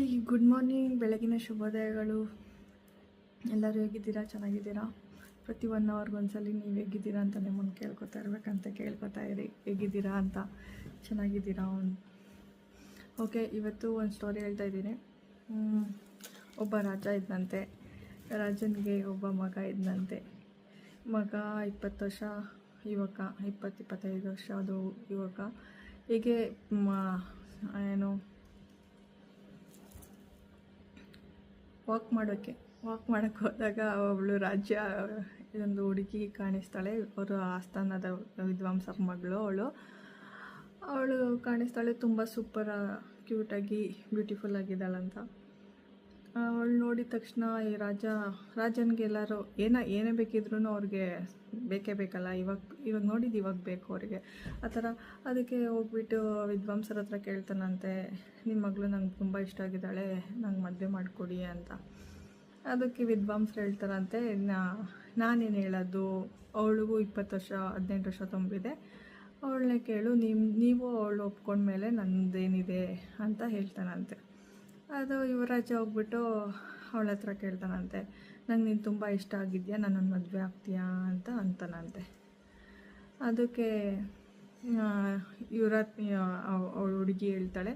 Hi, good morning. ಬೆಳಗಿನ ಶುಭೋದಯಗಳು. ಎಲ್ಲರೂ ಹೇಗಿದ್ದೀರಾ? ಚೆನ್ನಾಗಿದ್ದೀರಾ? ಪ್ರತಿ 1 ಅವರ್ಗೊಂದ್ಸಲಿ ನೀವು ಹೇಗಿದ್ದೀರಾ ಅಂತ ನಿಮ್ಮನ್ನು ಕೇಳ್ಕೊತಾ ಇರ್ಬೇಕಂತ ಕೇಳ್ಕೊತಾ ಇರಿ. ಹೇಗಿದ್ದೀರಾ ಅಂತ, ಚೆನ್ನಾಗಿದ್ದೀರಾ? ಓಕೆ, ಇವತ್ತು ಒಂದು ಸ್ಟೋರಿ ಹೇಳ್ತಾ ಇದ್ದೀನಿ. ಒಬ್ಬ ರಾಜ ಇದ್ದಂತೆ. ರಾಜನಿಗೆ ಒಬ್ಬ ಮಗ ಇದ್ದಂತೆ. ಮಗ 20 ವರ್ಷ ಯುವಕ, 20-25 ವರ್ಷ ಅದು ಯುವಕ. ಹೀಗೆ ವಾಕ್ ಮಾಡೋಕ್ಕೆ ಹೋದಾಗ ಅವಳು ಇದೊಂದು ಹುಡುಗಿ ಕಾಣಿಸ್ತಾಳೆ. ಅವರು ಆಸ್ಥಾನದ ವಿದ್ವಾಂಸರ ಮಗಳು ಅವಳು ಕಾಣಿಸ್ತಾಳೆ. ತುಂಬ ಸೂಪರ್ ಕ್ಯೂಟಾಗಿ ಬ್ಯೂಟಿಫುಲ್ ಆಗಿದ್ದಾಳಂತ. ಅವಳು ನೋಡಿದ ತಕ್ಷಣ ಈ ರಾಜನಿಗೆ ಎಲ್ಲರೂ ಏನೇ ಬೇಕಿದ್ರೂ ಅವ್ರಿಗೆ ಬೇಕೇ ಬೇಕಲ್ಲ. ಇವಾಗ ನೋಡಿದ್ದು ಇವಾಗ ಬೇಕು ಅವರಿಗೆ ಆ ಥರ. ಅದಕ್ಕೆ ಹೋಗ್ಬಿಟ್ಟು ವಿದ್ವಾಂಸರ ಹತ್ರ ಕೇಳ್ತಾನಂತೆ, ನಿಮ್ಮ ಮಗಳು ನಂಗೆ ತುಂಬ ಇಷ್ಟ ಆಗಿದ್ದಾಳೆ, ನಂಗೆ ಮದುವೆ ಮಾಡಿಕೊಡಿ ಅಂತ. ಅದಕ್ಕೆ ವಿದ್ವಾಂಸರು ಹೇಳ್ತಾರಂತೆ, ನಾನೇನು ಹೇಳೋದು, ಅವಳಿಗೂ 20 ವರ್ಷ 18 ವರ್ಷ ತುಂಬಿದೆ, ಅವಳನ್ನೇ ಕೇಳು, ನೀವು ಅವಳು ಒಪ್ಕೊಂಡ್ಮೇಲೆ ನನ್ನದೇನಿದೆ ಅಂತ ಹೇಳ್ತಾನಂತೆ. ಅದು ಯುವರಾಜ ಹೋಗ್ಬಿಟ್ಟು ಅವಳ ಹತ್ರ ಕೇಳ್ತಾನಂತೆ, ನಂಗೆ ನೀನು ತುಂಬ ಇಷ್ಟ ಆಗಿದೆಯಾ, ನನ್ನನ್ನು ಮದುವೆ ಆಗ್ತೀಯಾ ಅಂತ ಅಂತಾನಂತೆ. ಅದಕ್ಕೆ ಅವಳು ಹುಡುಗಿ ಹೇಳ್ತಾಳೆ,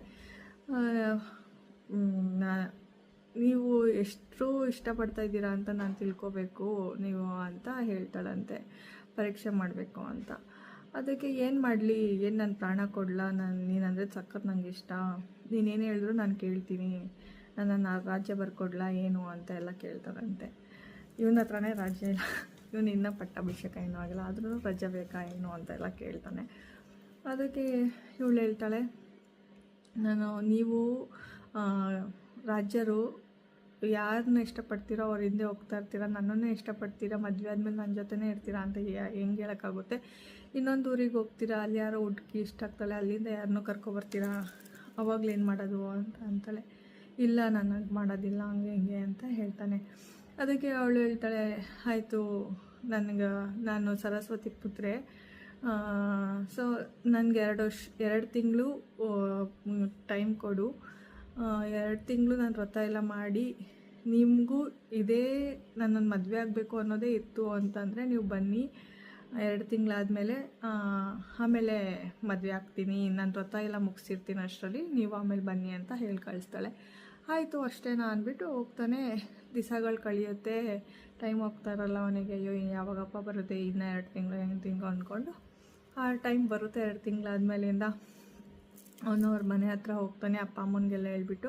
ನೀವು ಎಷ್ಟು ಇಷ್ಟಪಡ್ತಾ ಇದ್ದೀರಾ ಅಂತ ನಾನು ತಿಳ್ಕೊಬೇಕು ನೀವು ಅಂತ ಹೇಳ್ತಾಳಂತೆ. ಪರೀಕ್ಷೆ ಮಾಡಬೇಕು ಅಂತ. ಅದಕ್ಕೆ ಏನು ಮಾಡಲಿ, ಏನು ನಾನು ಪ್ರಾಣ ಕೊಡಲ, ನೀನಂದರೆ ಸಖತ್ ನಂಗೆ ಇಷ್ಟ, ನೀನೇನು ಹೇಳಿದ್ರು ನಾನು ಕೇಳ್ತೀನಿ, ನಾನು ರಾಜ್ಯ ಬರ್ಕೊಡ್ಲಾ ಏನು ಅಂತ ಎಲ್ಲ ಕೇಳ್ತಾರಂತೆ. ಇವನ ಹತ್ರನೇ ರಾಜ್ಯ ಇಲ್ಲ, ಇವನು ಇನ್ನೂ ಪಟ್ಟಾಭಿಷೇಕ ಏನೂ ಆಗಿಲ್ಲ, ಆದ್ರೂ ರಾಜ್ಯ ಬೇಕಾ ಏನು ಅಂತೆಲ್ಲ ಕೇಳ್ತಾನೆ. ಅದಕ್ಕೆ ಇವಳು ಹೇಳ್ತಾಳೆ, ನೀವು ರಾಜ್ಯರು ಯಾರನ್ನ ಇಷ್ಟಪಡ್ತೀರೋ ಅವ್ರ ಹಿಂದೆ ಹೋಗ್ತಾ ಇರ್ತೀರ, ನನ್ನನ್ನೇ ಇಷ್ಟಪಡ್ತೀರಾ, ಮದುವೆ ಆದಮೇಲೆ ನನ್ನ ಜೊತೆನೇ ಇರ್ತೀರಾ ಅಂತ ಹೆಂಗೆ ಹೇಳೋಕ್ಕಾಗುತ್ತೆ? ಇನ್ನೊಂದು ಊರಿಗೆ ಹೋಗ್ತೀರಾ, ಅಲ್ಲಿ ಯಾರೋ ಹುಡುಗಿ ಇಷ್ಟ ಆಗ್ತಾಳೆ, ಅಲ್ಲಿಂದ ಯಾರನ್ನೋ ಕರ್ಕೊಬರ್ತೀರಾ, ಅವಾಗಲೇನು ಮಾಡೋದು ಅಂತ ಅಂತಾಳೆ. ಇಲ್ಲ, ನನಗೆ ಮಾಡೋದಿಲ್ಲ ಹಂಗೆ ಹಿಂಗೆ ಅಂತ ಹೇಳ್ತಾನೆ. ಅದಕ್ಕೆ ಅವಳು ಹೇಳ್ತಾಳೆ, ಆಯಿತು, ನಾನು ಸರಸ್ವತಿ ಪುತ್ರೆ, ಸೊ ನನಗೆ 2 ತಿಂಗಳು ಟೈಮ್ ಕೊಡು, 2 ತಿಂಗಳು ನಾನು ವ್ರತ ಎಲ್ಲ ಮಾಡಿ ನಿಮಗೂ ಇದೇ ನನ್ನನ್ನು ಮದುವೆ ಆಗಬೇಕು ಅನ್ನೋದೇ ಇತ್ತು ಅಂತಂದರೆ ನೀವು ಬನ್ನಿ, 2 ತಿಂಗಳಾದಮೇಲೆ ಆಮೇಲೆ ಮದುವೆ ಆಗ್ತೀನಿ, ನಾನು ವ್ರತ ಎಲ್ಲ ಮುಗಿಸಿರ್ತೀನಿ, ಅಷ್ಟರಲ್ಲಿ ನೀವು ಆಮೇಲೆ ಬನ್ನಿ ಅಂತ ಹೇಳಿ ಕಳಿಸ್ತಾಳೆ. ಆಯಿತು ಅಷ್ಟೇನಾ ಅಂದ್ಬಿಟ್ಟು ಹೋಗ್ತಾನೆ. ದಿವಸಗಳು ಕಳೆಯುತ್ತೆ, ಟೈಮ್ ಹೋಗ್ತಾ ಇರಲ್ಲ ಅವನಿಗೆ. ಅಯ್ಯೋ ಯಾವಾಗಪ್ಪ ಬರುತ್ತೆ, ಇನ್ನೂ 2 ತಿಂಗಳು ಅಂದ್ಕೊಂಡು ಆ ಟೈಮ್ ಬರುತ್ತೆ. 2 ತಿಂಗಳಾದ್ಮೇಲಿಂದ ಅವನು ಅವ್ರ ಮನೆ ಹತ್ರ ಹೋಗ್ತಾನೆ. ಅಪ್ಪ ಅಮ್ಮನಿಗೆಲ್ಲ ಹೇಳ್ಬಿಟ್ಟು